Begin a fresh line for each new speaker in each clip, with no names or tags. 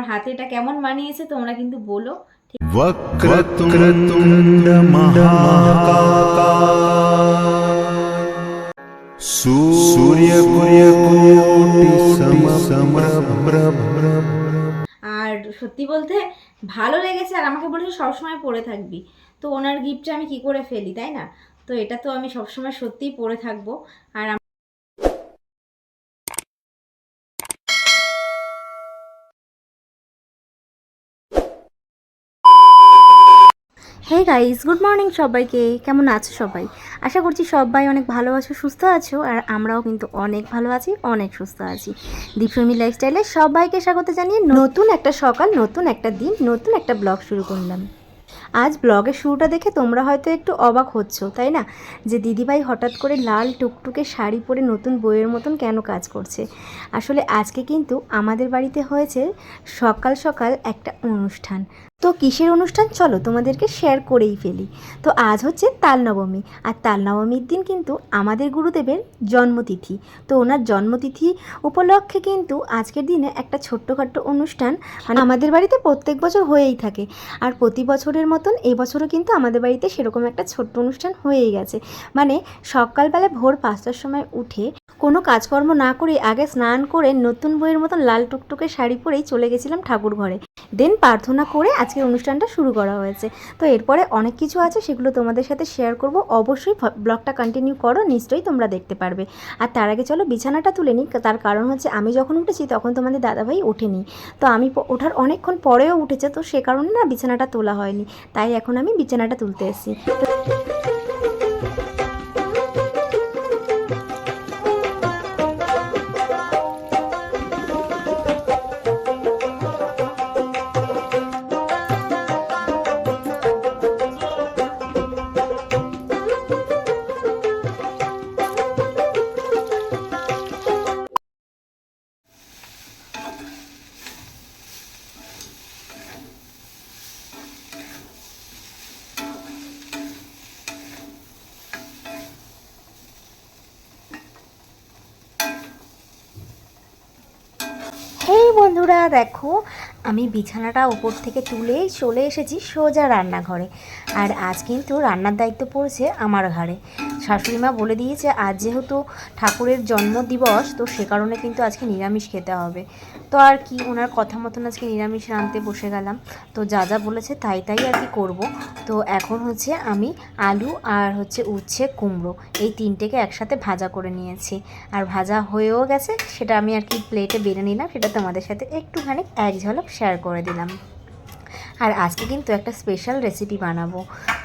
আমার হাতে এটা কেমন মানিয়েছে তোমরা কিন্তু বলো।
वक्रतुण्ड सूर्यकोटि समप्रभ।
আর সত্যি বলতে ভালো লেগেছে, আর আমাকে বলেছে সবসময় পরে থাকবি, তো ওনার গিফটটা আমি কি করে ফেলি, তাই না? তো এটা তো আমি সবসময় সত্যিই পরে থাকবো। আর
হে গাইস, গুড মর্নিং সবাইকে। কেমন আছো সবাই? আশা করছি সবাই অনেক ভালো আছো, সুস্থ আছো। আর আমরাও কিন্তু অনেক ভালো আছি, অনেক সুস্থ আছি। দীপসমি লাইফস্টাইলে সবাইকে স্বাগত জানিয়ে নতুন একটা সকাল, নতুন একটা দিন, নতুন একটা ব্লগ শুরু করলাম। আজ ব্লগের শুরুটা দেখে তোমরা হয়তো একটু অবাক হচ্ছ, তাই না? যে দিদিভাই হঠাৎ করে লাল টুকটুকে শাড়ি পরে নতুন বইয়ের মতন কেন কাজ করছে। আসলে আজকে কিন্তু আমাদের বাড়িতে হয়েছে সকাল সকাল একটা অনুষ্ঠান। তো কিসের অনুষ্ঠান চলো তোমাদেরকে শেয়ার করেই ফেলি। তো আজ হচ্ছে তাল নবমী, আর তাল নবমীর দিন কিন্তু আমাদের গুরুদেবের জন্মতিথি। তো ওনার জন্মতিথি উপলক্ষে কিন্তু আজকের দিনে একটা ছোট্টখাট্ট অনুষ্ঠান মানে আমাদের বাড়িতে প্রত্যেক বছর হয়েই থাকে। আর প্রতি বছরের মতন এই বছরও কিন্তু আমাদের বাড়িতে সেরকম একটা ছোট্ট অনুষ্ঠান হয়েই গেছে। মানে সকালবেলা ভোর 5টার সময় উঠে কোনো কাজকর্ম না করে আগে স্নান করে নতুন বইয়ের মতন লাল টুকটুকে শাড়ি পরেই চলে গেছিলাম ঠাকুর ঘরে। দেন প্রার্থনা করে আজকের অনুষ্ঠানটা শুরু করা হয়েছে। তো এরপরে অনেক কিছু আছে, সেগুলো তোমাদের সাথে শেয়ার করব। অবশ্যই ব্লগটা কন্টিনিউ করো, নিশ্চয়ই তোমরা দেখতে পারবে। আর তার আগে চলো বিছানাটা তুলে নিই। তার কারণ হচ্ছে আমি যখন উঠেছি তখন তোমাদের দাদাভাই ওঠেনি। তো আমি ওঠার অনেকক্ষণ পরেও উঠেছে, তো সে কারণে না বিছানাটা তোলা হয়নি। তাই এখন আমি বিছানাটা তুলতে এসেছি। এই বন্ধুরা দেখো, আমি বিছানাটা ওপর থেকে তুলে চলে এসেছি সোজা রান্নাঘরে। আর আজ কিন্তু রান্নার দায়িত্ব পড়েছে আমার ঘাড়ে। শাশুড়িমা বলে দিয়েছে আজ যেহেতু ঠাকুরের জন্মদিবস, তো সে কারণে কিন্তু আজকে নিরামিষ খেতে হবে। তো আর কি, ওনার কথা মতন আজকে নিরামিষ রাঁধতে বসে গেলাম। তো যা যা বলেছে তাই তাই আর কি করব। তো এখন হচ্ছে আমি আলু আর হচ্ছে উচ্ছে কুমড়ো এই তিনটেকে একসাথে ভাজা করে নিয়েছি। আর ভাজা হয়েও গেছে, সেটা আমি আর কি প্লেটে বেড়ে নিলাম, সেটা তোমাদের সাথে একটুখানি এক ঝলক শেয়ার করে দিলাম। আর আজকে কিন্তু একটা স্পেশাল রেসিপি বানাবো,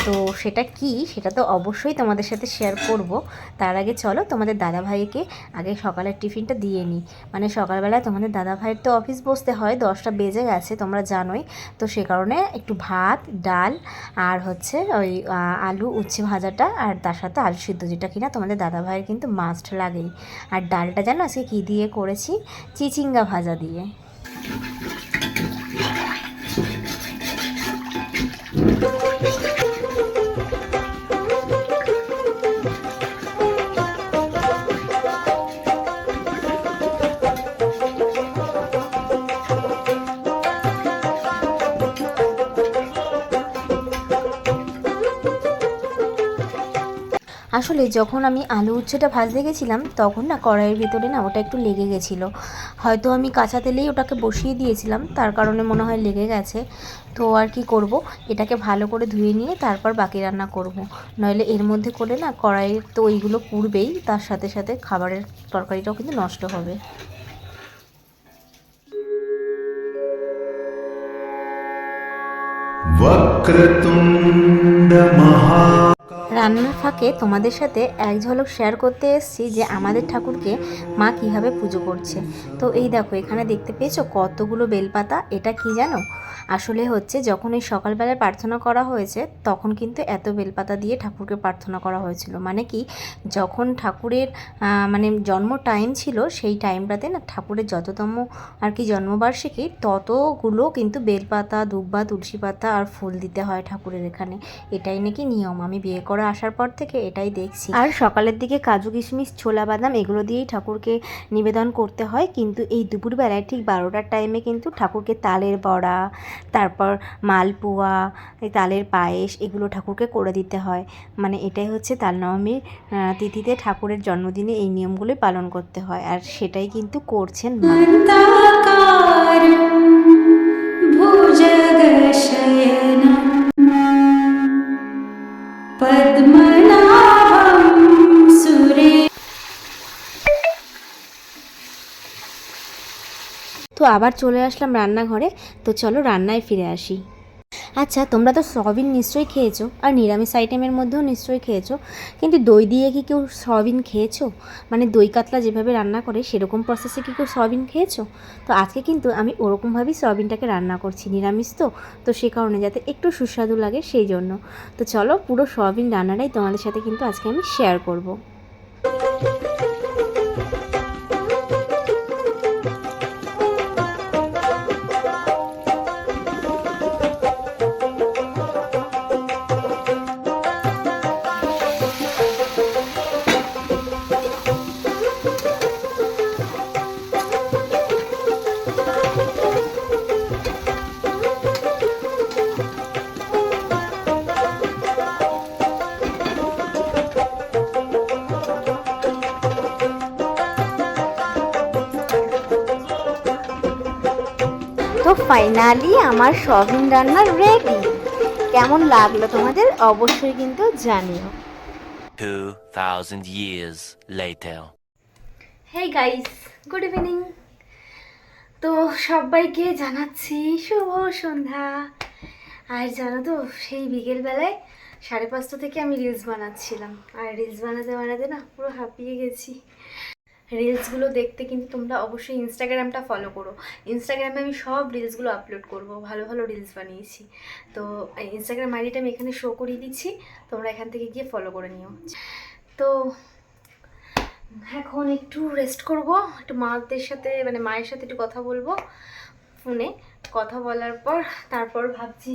তো সেটা কি সেটা তো অবশ্যই তোমাদের সাথে শেয়ার করব। তার আগে চলো তোমাদের দাদাভাইকে আগে সকালের টিফিনটা দিয়ে নিই। মানে সকালবেলায় তোমাদের দাদাভাইয়ের তো অফিস বসতে হয়, 10টা বেজে গেছে তোমরা জানোই। তো সে কারণে একটু ভাত, ডাল আর হচ্ছে ওই আলু উচ্ছে ভাজাটা, আর তার সাথে আলু সিদ্ধ, যেটা কিনা তোমাদের দাদাভাইয়ের কিন্তু মাস্ট লাগেই। আর ডালটা জানো আজকে কী দিয়ে করেছি? চিচিঙ্গা ভাজা দিয়ে। আসলে যখন আমি আলু উচ্ছেটা ভাজতে গেছিলাম তখন না কড়াইয়ের ভেতরে না ওটা একটু লেগে গেছিলো। হয়তো আমি কাঁচা তেলেই ওটাকে বসিয়ে দিয়েছিলাম, তার কারণে মনে হয় লেগে গেছে। তো আর কি করব, এটাকে ভালো করে ধুয়ে নিয়ে তারপর বাকি রান্না করব। নইলে এর মধ্যে করে না কড়াইয়ের তো ওইগুলো পুড়বেই, তার সাথে সাথে খাবারের তরকারিটাও কিন্তু নষ্ট হবে।
वक्रतुण्ड
রান্নার ফাঁকে তোমাদের সাথে এক ঝলক শেয়ার করতে এসেছি যে আমাদের ঠাকুরকে মা কিভাবে পুজো করছে। তো এই দেখো, এখানে দেখতে পেয়েছো কতগুলো বেলপাতা। এটা কি জানো? আসলে হচ্ছে যখন এই সকালবেলায় প্রার্থনা করা হয়েছে তখন কিন্তু এত বেলপাতা দিয়ে ঠাকুরকে প্রার্থনা করা হয়েছিল। মানে কি, যখন ঠাকুরের মানে জন্ম টাইম ছিল সেই টাইমটাতে না ঠাকুরের যততম আর কি জন্মবার্ষিকী, ততগুলো কিন্তু বেলপাতা, দুব্বা, তুলসী পাতা আর ফুল দিতে হয় ঠাকুরের এখানে। এটাই নাকি নিয়ম। আমি বিয়ে করা আসার পর থেকে এটাই দেখছি। আর সকালের দিকে কাজু কিশমিশ ছোলা বাদাম এগুলো দিয়েই ঠাকুরকে নিবেদন করতে হয়, কিন্তু এই দুপুরবেলায় ঠিক 12টার টাইমে কিন্তু ঠাকুরকে তালের বড়া, তারপর মালপোয়া, এই তালের পায়েস এগুলো ঠাকুরকে করে দিতে হয়। মানে এটাই হচ্ছে তালনবমীর তিথিতে ঠাকুরের জন্মদিনে এই নিয়মগুলোই পালন করতে হয়, আর সেটাই কিন্তু করছেন মা। তো আবার চলে আসলাম রান্নাঘরে। তো চলো রান্নায় ফিরে আসি। আচ্ছা, তোমরা তো সয়াবিন নিশ্চয়ই খেয়েছো, আর নিরামিষ আইটেমের মধ্যেও নিশ্চয়ই খেয়েছো, কিন্তু দই দিয়ে কি কেউ সয়াবিন খেয়েছো? মানে দই কাতলা যেভাবে রান্না করে সেরকম প্রসেসে কি কেউ সয়াবিন খেয়েছো? তো আজকে কিন্তু আমি ওরকমভাবেই সয়াবিনটাকে রান্না করছি, নিরামিষ তো সে কারণে যাতে একটু সুস্বাদু লাগে সেই জন্য। তো চলো পুরো সয়াবিন রান্নাটাই তোমাদের সাথে কিন্তু আজকে আমি শেয়ার করব। তো ফাইনালি আমার সয়াবিন রান্না রেডি। কেমন লাগলো তোমাদের অবশ্যই কিন্তু জানিও।
2000 years later.
Hey guys, good evening. তো সবাইকে জানাচ্ছি শুভ সন্ধ্যা। আর জানো তো, সেই বিকেলবেলায় 5:30 থেকে আমি রিলস বানাচ্ছিলাম, আর রিলস বানাতে বানাতে না পুরো হাঁপিয়ে গেছি। রিলসগুলো দেখতে কিন্তু তোমরা অবশ্যই ইনস্টাগ্রামটা ফলো করো। ইনস্টাগ্রামে আমি সব রিলসগুলো আপলোড করব, ভালো ভালো রিলস বানিয়েছি। তো ইনস্টাগ্রাম আইডিটা আমি এখানে শো করিয়ে দিচ্ছি, তোমরা এখান থেকে গিয়ে ফলো করে নিও। তো এখন একটু রেস্ট করব, একটু মায়ের সাথে একটু কথা বলবো ফোনে। কথা বলার পর তারপর ভাবছি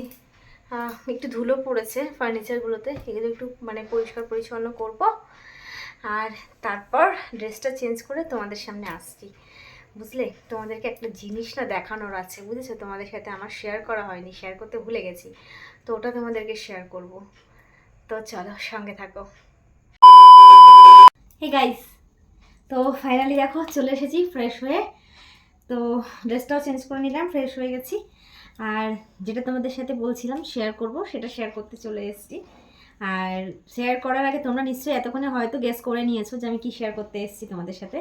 একটু ধুলো পড়েছে ফার্নিচারগুলোতে, এগুলো একটু পরিষ্কার পরিচ্ছন্ন করব। আর তারপর ড্রেসটা চেঞ্জ করে তোমাদের সামনে আসছি, বুঝলে? তোমাদেরকে একটা জিনিস না দেখানোর আছে, বুঝেছো? তোমাদের সাথে আমার শেয়ার করা হয়নি, শেয়ার করতে ভুলে গেছি, তো ওটা তোমাদেরকে শেয়ার করব। তো চলো সঙ্গে থাকো। হে গাইস, তো ফাইনালি দেখো চলে এসেছি ফ্রেশ হয়ে। তো ড্রেসটাও চেঞ্জ করে নিলাম, ফ্রেশ হয়ে গেছি। আর যেটা তোমাদের সাথে বলছিলাম শেয়ার করব, সেটা শেয়ার করতে চলে এসেছি। আর শেয়ার করার আগে তোমরা নিশ্চয়ই এতক্ষণে হয়তো গেস করে নিয়েছো যে আমি কি শেয়ার করতে এসেছি তোমাদের সাথে।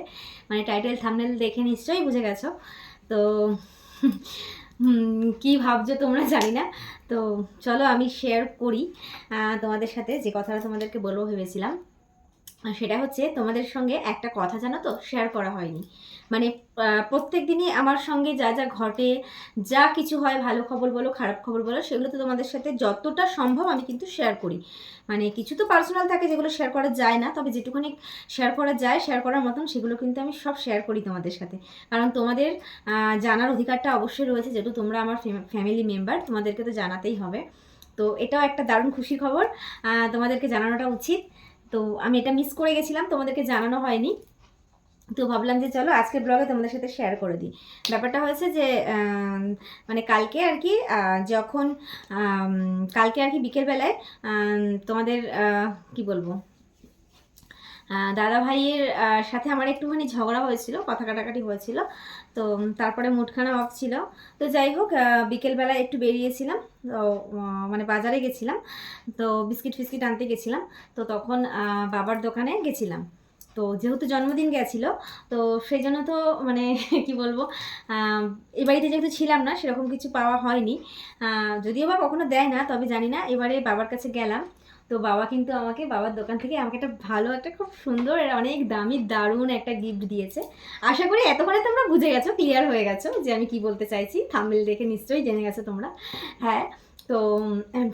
মানে টাইটেল থাম্বনেল দেখে নিশ্চয়ই বুঝে গেছো। তো কি ভাবছো তোমরা জানি না। তো চলো আমি শেয়ার করি তোমাদের সাথে যে কথাটা তোমাদেরকে বলবো ভেবেছিলাম। সেটা হচ্ছে, তোমাদের সঙ্গে একটা কথা জানো তো শেয়ার করা হয়নি। মানে প্রত্যেক দিনই আমার সঙ্গে যা যা ঘটে, যা কিছু হয়, ভালো খবর বলো খারাপ খবর বলো, সেগুলো তো তোমাদের সাথে যতটা সম্ভব আমি কিন্তু শেয়ার করি। মানে কিছু তো পার্সোনাল থাকে যেগুলো শেয়ার করা যায় না, তবে যেটুকুনি শেয়ার করা যায়, শেয়ার করার মতন, সেগুলো কিন্তু আমি সব শেয়ার করি তোমাদের সাথে। কারণ তোমাদের জানার অধিকারটা অবশ্যই রয়েছে, যেহেতু তোমরা আমার ফ্যামিলি মেম্বার, তোমাদেরকে তো জানাতেই হবে। তো এটাও একটা দারুণ খুশি খবর, তোমাদেরকে জানানোটা উচিত। তো আমি এটা মিস করে গেছিলাম, তোমাদেরকে জানানো হয়নি। তো ভাবলাম যে চলো আজকের ব্লগে তোমাদের সাথে শেয়ার করে দিই। ব্যাপারটা হয়েছে যে কালকে আর কি, যখন কালকে আর কি বিকেলবেলায় তোমাদের কি বলবো, দাদা ভাইয়ের সাথে আমার একটুখানি ঝগড়া হয়েছিল, কথা কাটাকাটি হয়েছিল। তো তারপরে মুডখানা অফ ছিল। তো যাই হোক, বিকেলবেলায় একটু বেরিয়েছিলাম, তো বাজারে গেছিলাম, তো বিস্কিট ফিস্কিট আনতে গেছিলাম। তো তখন বাবার দোকানে গেছিলাম। তো যেহেতু জন্মদিন গেছিলো, তো সেই জন্য তো কি বলবো, এই বাড়িতে যেহেতু ছিলাম না, সেরকম কিছু পাওয়া হয়নি। যদিও বা কখনো দেয় না, তবে জানি না, এবারে বাবার কাছে গেলাম। তো বাবা কিন্তু আমাকে, বাবার দোকান থেকে আমাকে একটা ভালো, একটা খুব সুন্দর, অনেক দামি দারুণ একটা গিফট দিয়েছে। আশা করি এতক্ষণে তোমরা বুঝে গেছো, ক্লিয়ার হয়ে গেছো যে আমি কি বলতে চাইছি। থাম্বনেল দেখে নিশ্চয়ই জেনে গেছো তোমরা। হ্যাঁ, তো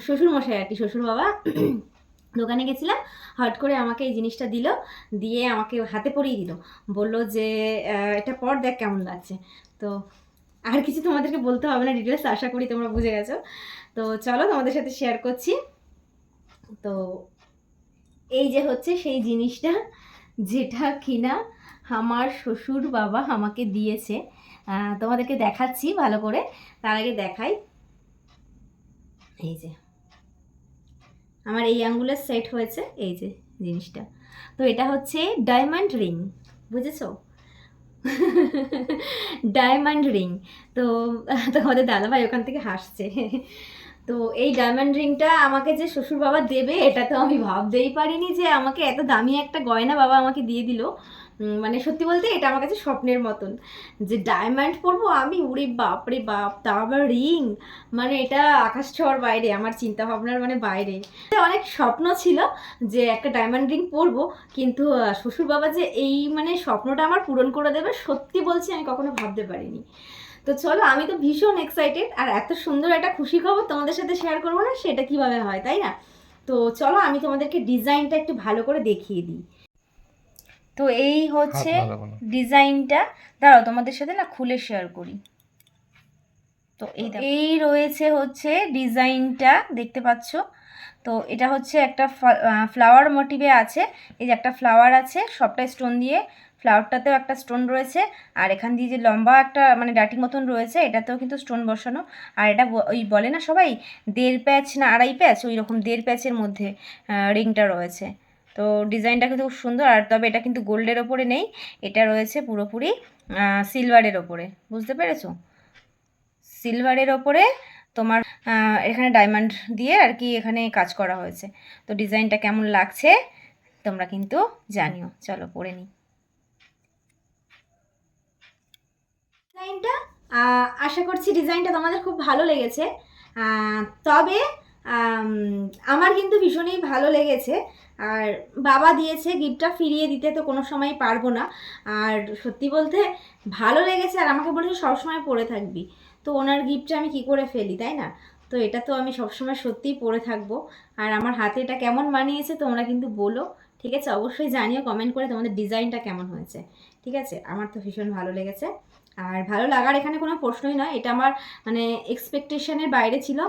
শ্বশুরমশাই আর কি, শ্বশুর বাবা দোকানে গেছিলাম, হট করে আমাকে এই জিনিসটা দিল, দিয়ে আমাকে হাতে পরিয়ে দিল, বললো যে এটা পর দেখ কেমন লাগছে। তো আর কিছু তোমাদেরকে বলতে হবে না, ডিটেলস আশা করি তোমরা বুঝে গেছো। তো চলো তোমাদের সাথে শেয়ার করছি। তো
এই যে হচ্ছে সেই জিনিসটা যেটা কিনা আমার শ্বশুর বাবা আমাকে দিয়েছে। তোমাদেরকে দেখাচ্ছি ভালো করে, তার আগে দেখাই। এই যে আমার এই আঙ্গুলের সেট হয়েছে এই যে জিনিসটা। তো এটা হচ্ছে ডায়মন্ড রিং, বুঝেছো? Diamond ring. তো তোমাদের দাদাভাই ওখান থেকে হাসছে। তো এই ডায়মন্ড রিংটা আমাকে যে শ্বশুর বাবা দেবে এটা তো আমি ভাবতেই পারিনি যে আমাকে এত দামি একটা গয়না বাবা আমাকে দিয়ে দিল। মানে সত্যি বলতে এটা আমার কাছে স্বপ্নের মতন যে ডায়মন্ড পরবো আমি, উড়ে বাপ রে বাপ, তা আবার রিং, মানে এটা আকাশ ছোঁয়ার বাইরে, আমার চিন্তা ভাবনার মানে বাইরে। অনেক স্বপ্ন ছিল যে একটা ডায়মন্ড রিং পরবো, কিন্তু শ্বশুর বাবা যে এই মানে স্বপ্নটা আমার পূরণ করে দেবে, সত্যি বলছি আমি কখনো ভাবতে পারিনি। তো চলো, আমি তো ভীষণ এক্সাইটেড, আর এত সুন্দর একটা খুশি খবর তোমাদের সাথে শেয়ার করবো না সেটা কিভাবে হয়, তাই না? তো চলো আমি তোমাদেরকে ডিজাইনটা একটু ভালো করে দেখিয়ে দিই। তো এই হচ্ছে ডিজাইনটা, দাঁড়াও তোমাদের সাথে না খুলে শেয়ার করি। তো এই রয়েছে হচ্ছে ডিজাইনটা, দেখতে পাচ্ছ? তো এটা হচ্ছে একটা ফ্লাওয়ার মোটিভে আছে। এই যে একটা ফ্লাওয়ার আছে, সবটা স্টোন দিয়ে, ফ্লাওয়ারটাতেও একটা স্টোন রয়েছে, আর এখান দিয়ে যে লম্বা একটা মানে ডাটির মতন রয়েছে এটাতেও কিন্তু স্টোন বসানো। আর এটা ওই বলে না সবাই 1.5 প্যাচ না 2.5 প্যাচ, ওই রকম 1.5 প্যাচের মধ্যে রিংটা রয়েছে। তো ডিজাইনটা কিন্তু খুব সুন্দর, আর তবে এটা কিন্তু গোল্ডের ওপরে নেই, এটা রয়েছে পুরোপুরি সিলভারের ওপরে, বুঝতে পেরেছো? সিলভারের ওপরে তোমার এখানে ডায়মন্ড দিয়ে আর কি এখানে কাজ করা হয়েছে। তো ডিজাইনটা কেমন লাগছে তোমরা কিন্তু জানিও। চলো পরে নিই ডিজাইনটা। আশা করছি ডিজাইনটা তোমাদের খুব ভালো লেগেছে। তবে আমার কিন্তু ভীষণই ভালো লেগেছে। আর বাবা দিয়েছে গিফটটা, ফিরিয়ে দিতে তো কোনো সময় পারবো না। আর সত্যি বলতে ভালো লেগেছে, আর আমাকে বলেছে সবসময় পরে থাকবি। তো ওনার গিফটটা আমি কি করে ফেলি, তাই না? তো এটা তো আমি সবসময় সত্যিই পরে থাকবো। আর আমার হাতে এটা কেমন মানিয়েছে তোমরা কিন্তু বলো, ঠিক আছে? অবশ্যই জানিও কমেন্ট করে তোমাদের ডিজাইনটা কেমন হয়েছে, ঠিক আছে? আমার তো ভীষণ ভালো লেগেছে, আর ভালো লাগার এখানে কোনো প্রশ্নই নয়। এটা আমার মানে এক্সপেকটেশনের বাইরে ছিল।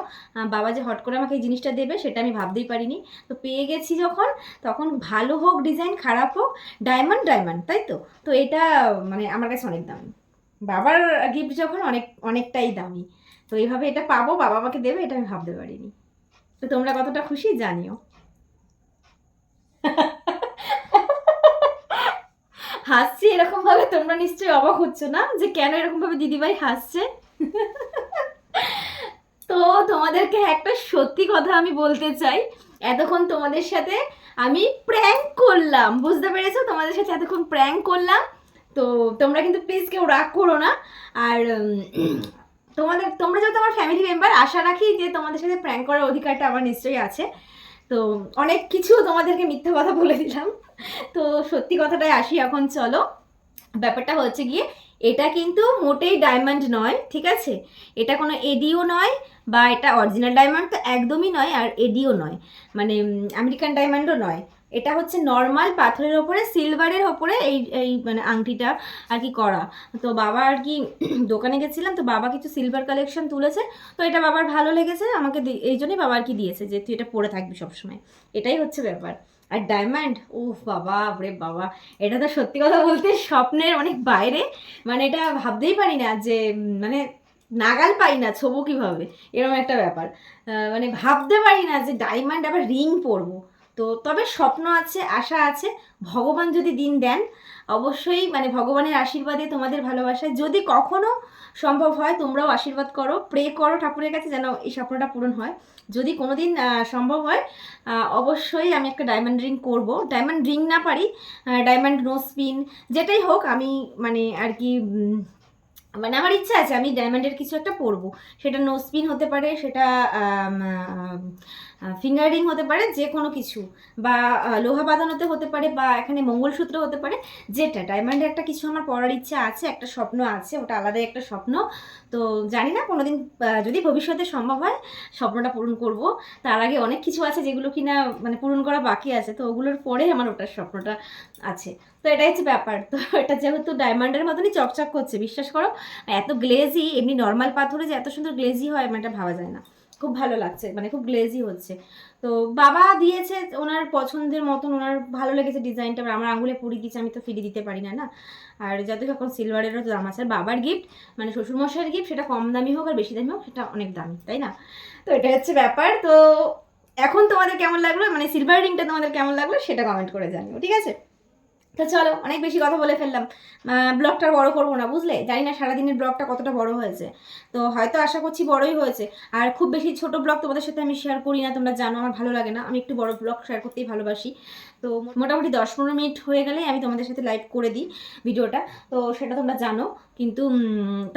বাবা যে হট করে আমাকে এই জিনিসটা দেবে সেটা আমি ভাবতেই পারিনি। তো পেয়ে গেছি যখন, তখন ভালো হোক ডিজাইন খারাপ হোক, ডায়মন্ড ডায়মন্ড, তাই তো? তো এটা মানে আমার কাছে অনেক দামি, বাবার গিফট যখন অনেকটাই দামি। তো এইভাবে এটা পাবো, বাবা আমাকে দেবে, এটা আমি ভাবতে পারিনি। তো তোমরা কতটা খুশি জানিও। হাসছি এরকম ভাবে, তোমরা নিশ্চয়ই অবাক হচ্ছ না যে কেন এরকম ভাবে দিদিভাই হাসছে। তো তোমাদেরকে একটা সত্যি কথা আমি বলতে চাই, এতক্ষণ তোমাদের সাথে আমি প্র্যাঙ্ক করলাম, বুঝতে পেরেছো? তোমাদের সাথে এতক্ষণ প্র্যাঙ্ক করলাম। তো তোমরা কিন্তু প্লিজ কেউ রাগ করো না। আর তোমরা যেহেতু আমার ফ্যামিলি মেম্বার, আশা রাখি যে তোমাদের সাথে প্র্যাঙ্ক করার অধিকারটা আমার নিশ্চয়ই আছে। তো অনেক কিছু তোমাদেরকে মিথ্যা কথা বলে দিলাম, তো সত্যি কথাটাই আসি এখন। চলো, ব্যাপারটা হচ্ছে গিয়ে এটা কিন্তু মোটেই ডায়মন্ড নয়, ঠিক আছে? এটা কোনো এডিও নয়, বা এটা অরিজিনাল ডায়মন্ড তো একদমই নয়, আর এডিও নয়, মানে আমেরিকান ডায়মন্ডও নয়। এটা হচ্ছে নর্মাল পাথরের ওপরে সিলভারের ওপরে এই এই মানে আংটিটা আর কি করা। তো বাবা আর কি দোকানে গেছিলাম, তো বাবা কিছু সিলভার কালেকশন তুলেছে, তো এটা বাবার ভালো লেগেছে আমাকে, এই জন্যই বাবা আর কি দিয়েছে যে তুই এটা পরে থাকবি সবসময়, এটাই হচ্ছে ব্যাপার। আর ডায়মন্ড, উফ বাবা রে বাবা, এটা তো সত্যি কথা বলতে স্বপ্নের অনেক বাইরে, মানে এটা ভাবতেই পারি না যে মানে নাগাল পাই না, ছোবো কীভাবে, এরকম একটা ব্যাপার। মানে ভাবতে পারি না যে ডায়মন্ড আবার রিং পরবো। তো তবে স্বপ্ন আছে, আশা আছে, ভগবান যদি দিন দেন অবশ্যই, মানে ভগবানের আশীর্বাদে, তোমাদের ভালোবাসায় যদি কখনো সম্ভব হয়, তোমরাও আশীর্বাদ করো, প্রে করো ঠাকুরের কাছে যেন এই স্বপ্নটা পূরণ হয়। যদি কোনো দিন সম্ভব হয় অবশ্যই আমি একটা ডায়মন্ড রিং করবো। ডায়মন্ড রিং না পারি, ডায়মন্ড নোজ পিন, যেটাই হোক আমি মানে আর কি মানে আমার ইচ্ছা আছে আমি ডায়মন্ডের কিছু একটা পরবো। সেটা নোজ পিন হতে পারে, সেটা ফিঙ্গার রিং হতে পারে, যে কোনো কিছু, বা লোহা বাঁধানোতে হতে পারে, বা এখানে মঙ্গলসূত্র হতে পারে, যেটা ডায়মন্ডের একটা কিছু আমার পরার ইচ্ছা আছে, একটা স্বপ্ন আছে, ওটা আলাদাই একটা স্বপ্ন। তো জানি না কোনোদিন যদি ভবিষ্যতে সম্ভব হয় স্বপ্নটা পূরণ করব। তার আগে অনেক কিছু আছে যেগুলো কিনা মানে পূরণ করা বাকি আছে, তো ওগুলোর পরে আমার ওটার স্বপ্নটা আছে। তো এটাই হচ্ছে ব্যাপার। তো এটা যেহেতু ডায়মন্ডের মতনই চকচক করছে, বিশ্বাস করো, এত গ্লেজি, এমনি নর্মাল পাথরে যে এত সুন্দর গ্লেজি হয় মানে এটা ভাবা যায় না। খুব ভালো লাগছে, মানে খুব গ্লেজি হচ্ছে। তো বাবা দিয়েছে ওনার পছন্দের মতন, ওনার ভালো লেগেছে ডিজাইনটা, আমার আঙুলে পরিয়ে দিয়েছে, আমি তো ফিরিয়ে দিতে পারি না না। আর যত এখন সিলভারেরও তো দাম আছে, আর বাবার গিফট মানে শ্বশুরমশাইয়ের গিফট, সেটা কম দামি হোক আর বেশি দামি হোক, সেটা অনেক দামি, তাই না? তো এটা হচ্ছে ব্যাপার। তো এখন তোমাদের কেমন লাগলো, মানে সিলভার রিংটা তোমাদের কেমন লাগলো সেটা কমেন্ট করে জানিও, ঠিক আছে? তো চলো, অনেক বেশি কথা বলে ফেললাম, ব্লগটা বড় করবো না, বুঝলে? জানি না সারাদিনের ব্লগটা কতটা বড় হয়েছে, তো হয়তো আশা করছি বড়ই হয়েছে। আর খুব বেশি ছোট ব্লগ তোমাদের সাথে আমি শেয়ার করি না, তোমরা জানো আমার ভালো লাগে না, আমি একটু বড় ব্লগ শেয়ার করতেই ভালোবাসি। তো মোটামুটি 10-15 মিনিট হয়ে গেলে আমি তোমাদের সাথে লাইভ করে দিই ভিডিওটা, তো সেটা তোমরা জানো। কিন্তু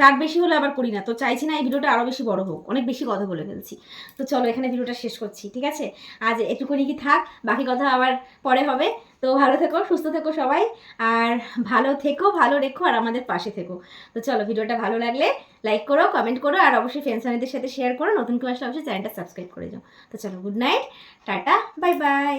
তার বেশি হলে আবার করি না, তো চাইছি না এই ভিডিওটা আরও বেশি বড় হোক, অনেক বেশি কথা বলে ফেলছি। তো চলো এখানে ভিডিওটা শেষ করছি, ঠিক আছে? আজ এটুকুনি কি থাক, বাকি কথা আবার পরে হবে। তো ভালো থেকো, সুস্থ থেকো সবাই, আর ভালো থেকো, ভালো রেখো, আর আমাদের পাশে থেকো। তো চলো, ভিডিওটা ভালো লাগলে লাইক করো, কমেন্ট করো, আর অবশ্যই ফ্রেন্ডস ফ্যামিলিদের সাথে শেয়ার করো। নতুন কেউ আসলে অবশ্যই চ্যানেলটা সাবস্ক্রাইব করে যাও। তো চলো, good night, tata, bye bye.